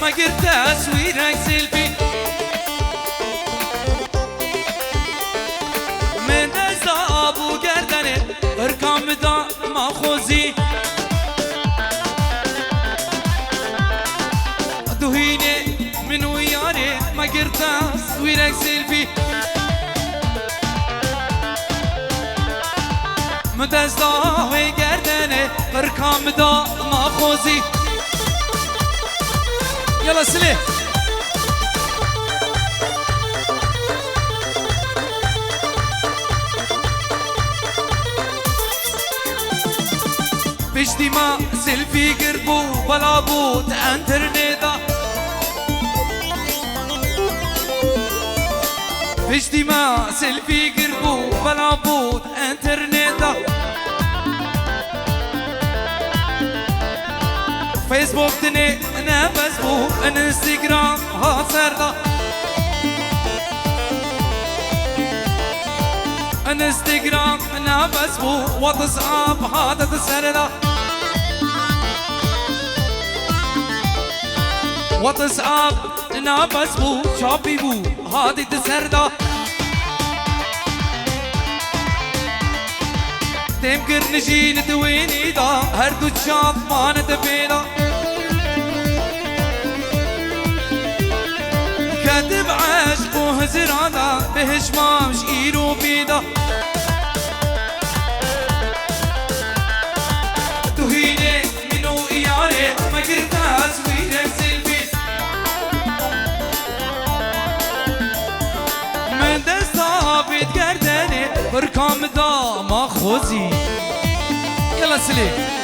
ما قلت تصويرك سيلفي من دزاب وقردنه اركام دا ما خوزي دوهيني من وياري ما قلت تصويرك سيلفي من دزاب وقردنه اركام دا ما خوزي يلا سلي بشتي ما سيلفي قربو بلا بوت انترنيدا بشتي ما سيلفي قربو بلا بوت انترنيدا فيسبوك تني انا فيسبوك انستغرام هاسردا انستغرام انا فيسبوك واتساب هذا تسردا واتساب انا فيسبوك شوبي بو هذه تسردا تمكر نجي نتويني دا هردو تشاف ما نتبينا كاتب عشق وهزرانا بهشمام شئيرو بيدا تهيني منو إياري ما قلت أسويرك سيلفي من دستا بيتقردني بركام دا ما خوزي يلا سلي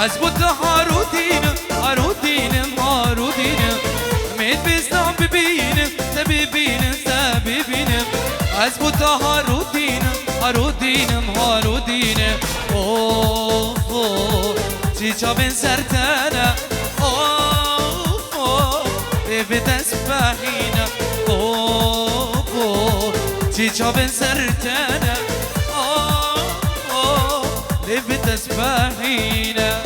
أزبط هارودينم هارودينم هارودينم ميت بيستان ببينم سبيبينم سبيبينم أزبط هارودينم هارودينم هارودينم أوه أوه تيجا بن سرتنا أوه أوه بتسبحينا أوه أوه تيجا بن سرتنا أوه أوه بتسبحينا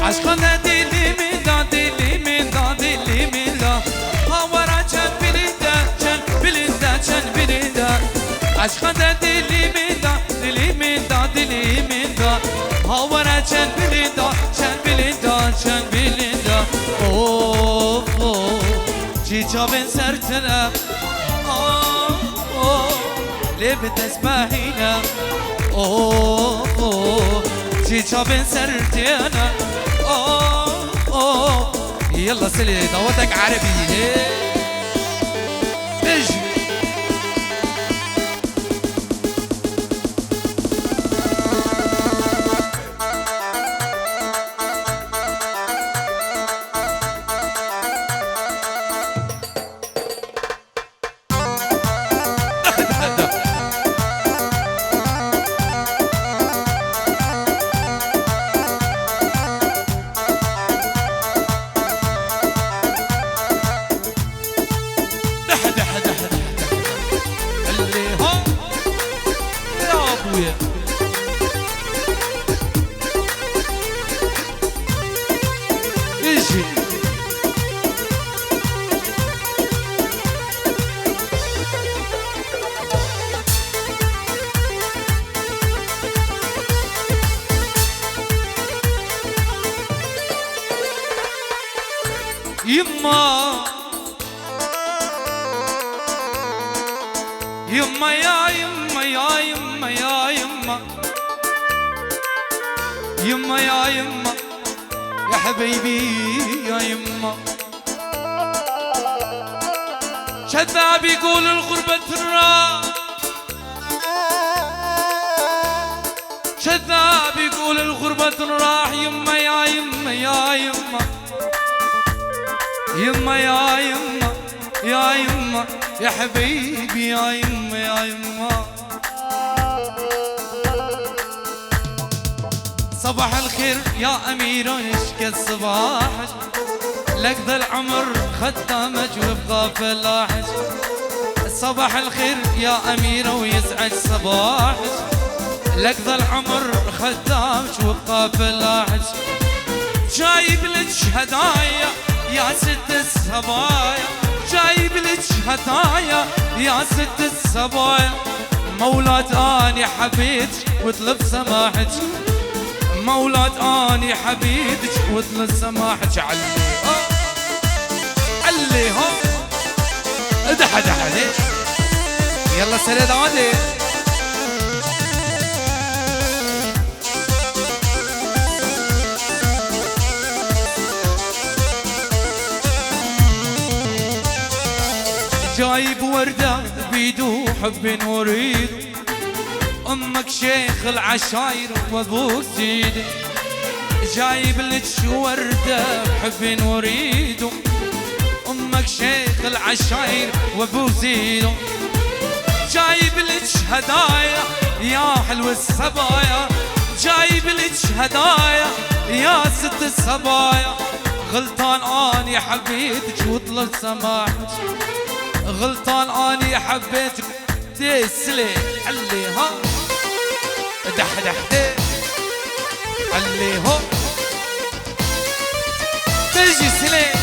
عشقنا دلي من دا دلي من دا دلي من دا هاورا چن بلندا چن بلندا چن بلندا عشقنا دلي من دا دلي من دا دلي من دا هاورا چن بلندا چن بلندا چن بلندا اوه اوه جيجا بن سرتنا اوه اوه ليه بتسبحينا اوه اوه جيجا بن سرتنا اوه اوه يلا سلي دعوتك عربي اجي يما يما يا يما يا يما يا يما يما يا يما يا حبيبي يا يما شذاب يقول الغربة راح شذاب يقول الغربة راح يما يا يما يا يما يما يا يما يا يما يا حبيبي يا يما يا يما صباح الخير يا أمير ونشكى صباحك لك ذا العمر خدامك وابقى فلاحك صباح الخير يا أميرة ويسعد صباحك لك ذا العمر خدامك وابقى فلاحك جايب لك هدايا يا ست الصبايا جايب لك هدايا يا ست الصبايا مولات اني حبيتك واطلب سماحك مولات اني حبيتك واطلب سماحك علي هو ادح عليك يلا سريع دعواتي جايب وردة بيدو حب وريد امك شيخ العشاير وابوك سيدي جايب لك وردة بحب وريد امك شيخ العشاير وابوك سيدي جايب لك هدايا يا حلو الصبايا جايب لك هدايا يا ست الصبايا غلطان اني حبيتك واطلب سماحك غلطان اني حبيتك تسلي علي ها دح علي هو تجي سلي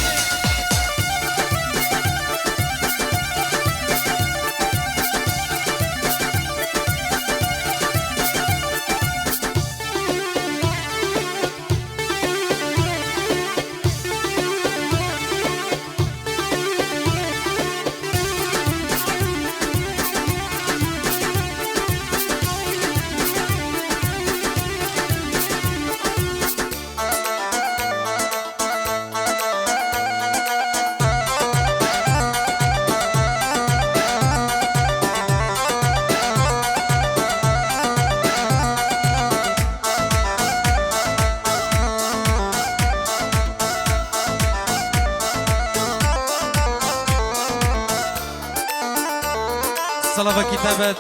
صلاه كتابات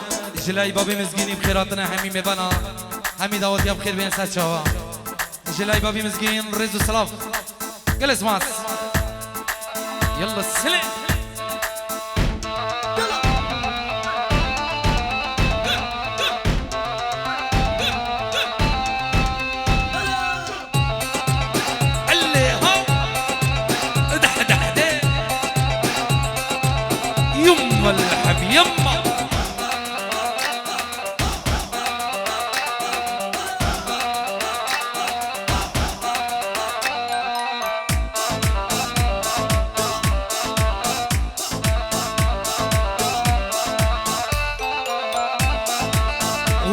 جلاي بابي مسكيني بخيراتنا همي مبانا همي دعوت يا بخير بين سات شوا جلاي بابي مسكين رزو صلاف جلس ماس يلا السلام يما الحب يما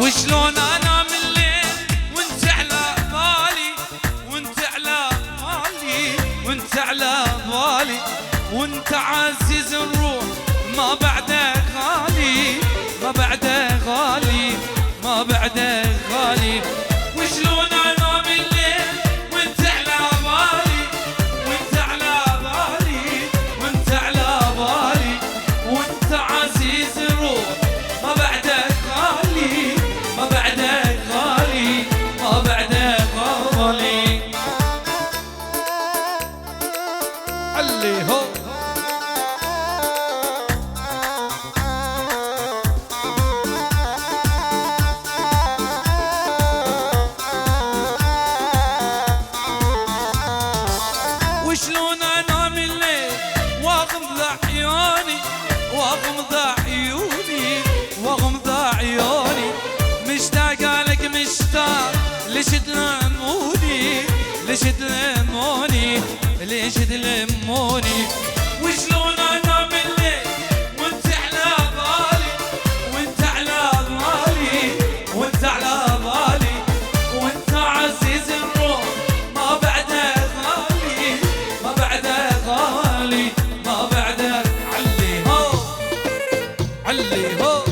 وشلون انا من الليل وانت على بالي وانت على بالي وانت على بالي وانت عزيز الروح ما بعده غالي ما بعده غالي ما بعده غالي وشلون انا من الليل وانت على بالي وانت على بالي وانت على بالي وانت عزيز الروح ما بعده غالي ما بعده غالي ما بعده غالي علي هو وشلون انا من الليل واغمض عيوني واغمض عيوني واغمض عيوني مشتاق لك مشتاق ليش تلموني ليش تلموني ليش نجد لموني وشلون انا بالليل وانت على بالي وانت على بالي وانت على بالي وانت عزيز الروح ما بعدك غالي ما بعدك غالي ما بعدك علي هو علي هو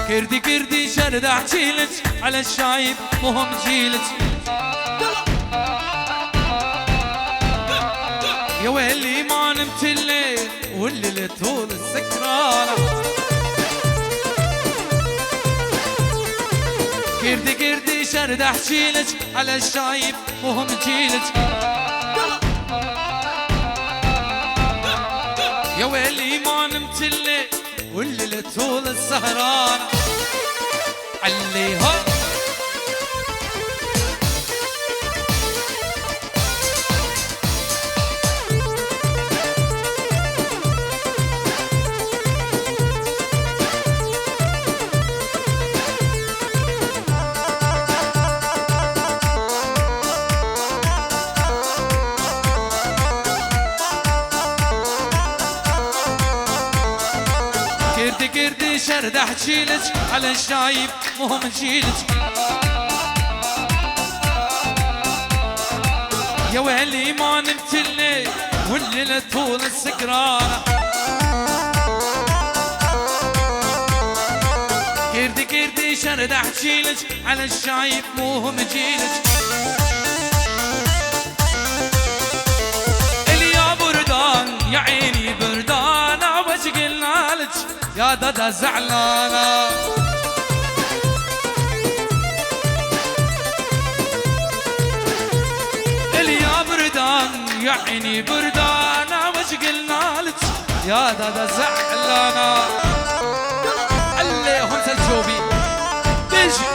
كردي كردي شرد احكيلك على الشايب مهم جيلك يا ويلي ما نمت الليل والليل طول السكرانة كردي كردي شرد احكيلك على الشايب مهم جيلك يا ويلي ما نمت الليل والليل طول السهرانة عليها كردي كردي شرد احكيلك على الشايب مهم جيلك يا ويلي ما نمت الليل والليل طول السكرانة كردي كردي شرد احكيلك على الشايب مهم جيلك اليا بردان يا عيني بردانة وش قلنا لك يا دادا زعلانة اليا بردان يا عيني بردانة وش قلنا لك يا دادا زعلانة عليهم سلجوبي بيجي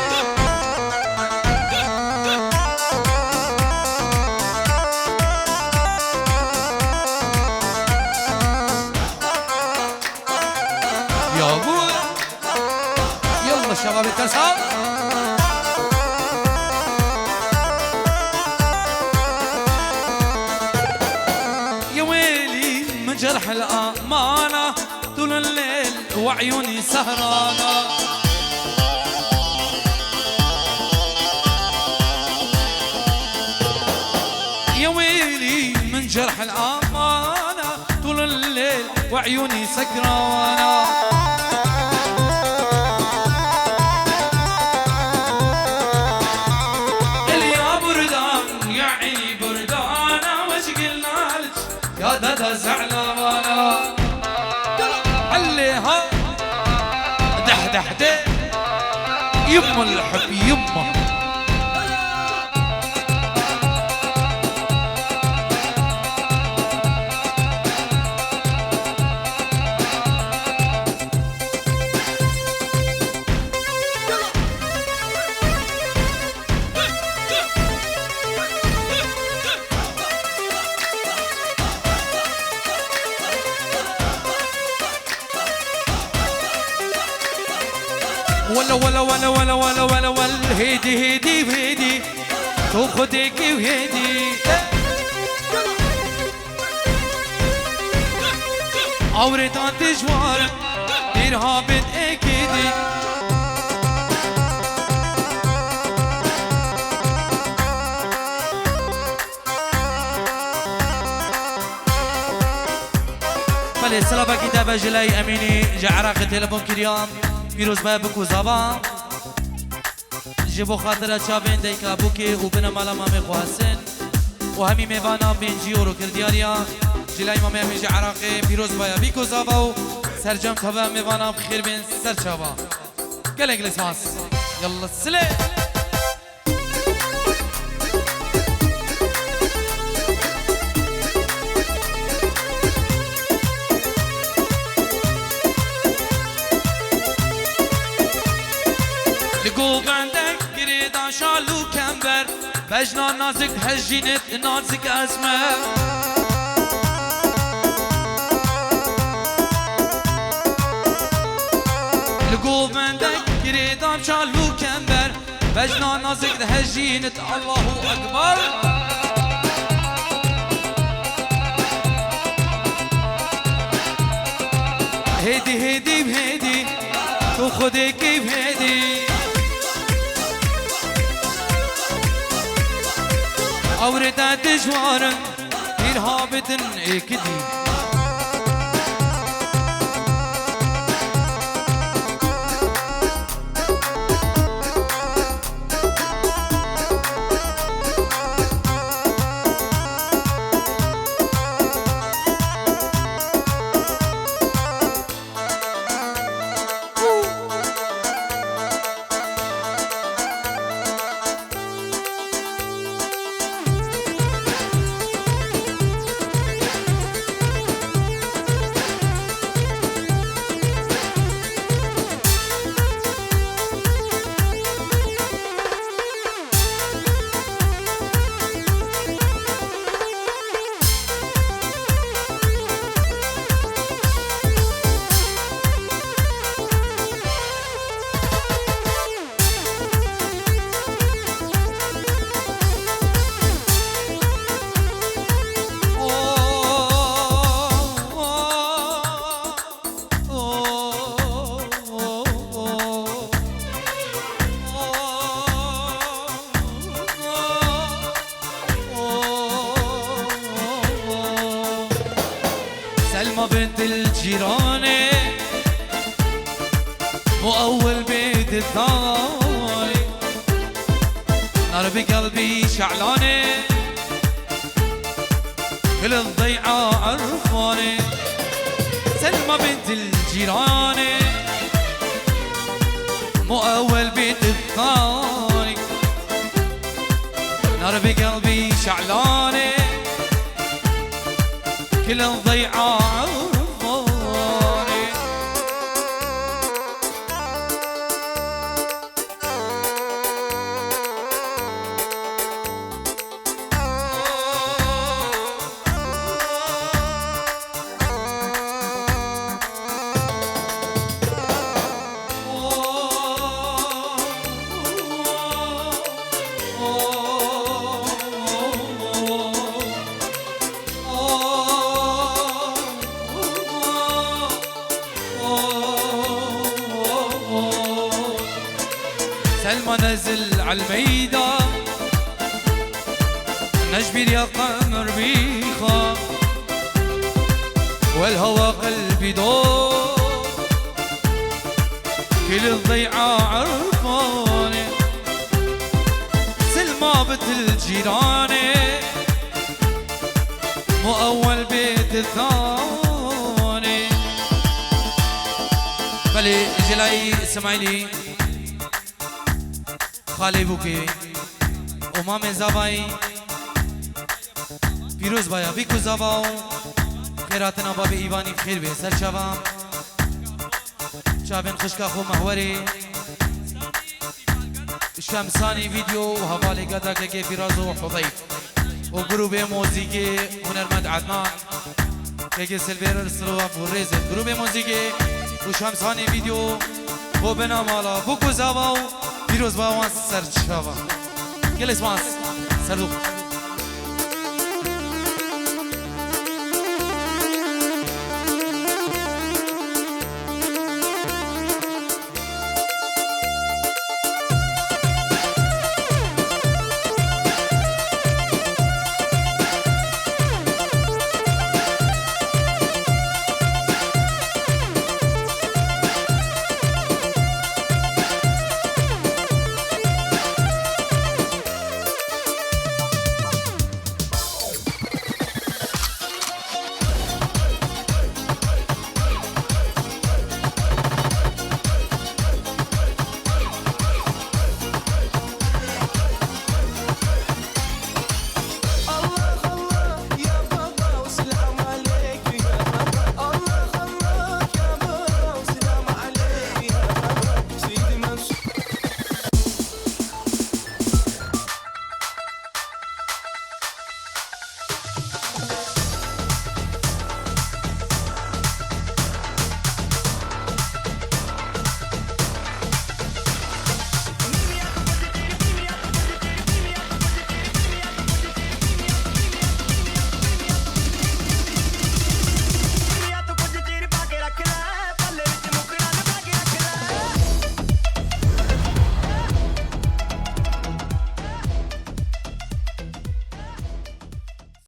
يا ابوي يلا شباب الترسام يا ويلي من جرح الأمانة طول الليل وعيوني سهرانة يا ويلي من جرح الأمانة طول الليل وعيوني سكرانة اليا بردان يا عيني بردانة وش قلنا لك يا دادا زعلانة عليها دح يما الحب يما ولا ولا ولا ولا ولا ولا ولا هيدي هيدي وهيدي تاخدك وهيدي عورتان تجوار إرهاب أكيدي بله سلابا كتابة جلاي أميني جعراق تلفون كريام فيروز بابك وزابا جبو خاطرة شابين ديكا بوكي وبنا مالا مامي خواسن وهمي ميوانا بين جيورو كردياريا جلاي مامي أمي جعراق فيروز بايا بيكو زابا سرجم تبع میوانا بخیر بین سر چابا گلک لسانس يلا السلام لقوب عندك قريدا شالو كمبر بجنا نازك هجينت نازك أزمة لقوب عندك قريدا شالو كمبر بجنا نازك هجينت الله أكبر هيدي هيدي بهيدي تو خدي كيف هيدي أوردا دجوارن إرهابتن إكدي سلمى بنت الجيراني مو أول بيت الثاني نار بقلبي شعلاني كل الضيعة عرفاني سلمى بنت الجيراني مو أول بيت الثاني نار بقلبي شعلاني كل الضيعة عرفاني سلمى نزل عالميدان نجبير يا قمر بيخا والهوى قلبي دور كل الضيعة عرفاني سلمى بنت الجيراني مو أول بيت الثاني بلي جلاي اسمعيني خالی بوکی امام زبایی پیروز بایا بیکو زباو خیراتنا باب ایوانی بخیر به سر شوام شابن خشکا خو محوری شمسانی ویدیو و حوالی گدا که پیراز و حضیف و گروب موزیکی هنرمند عدنان که سلویر سلو و ریزه گروب موزیکی و شمسانی ویدیو و بنامالا بوکو زباو پیروز با وان سر چاوا گل اسماس سردو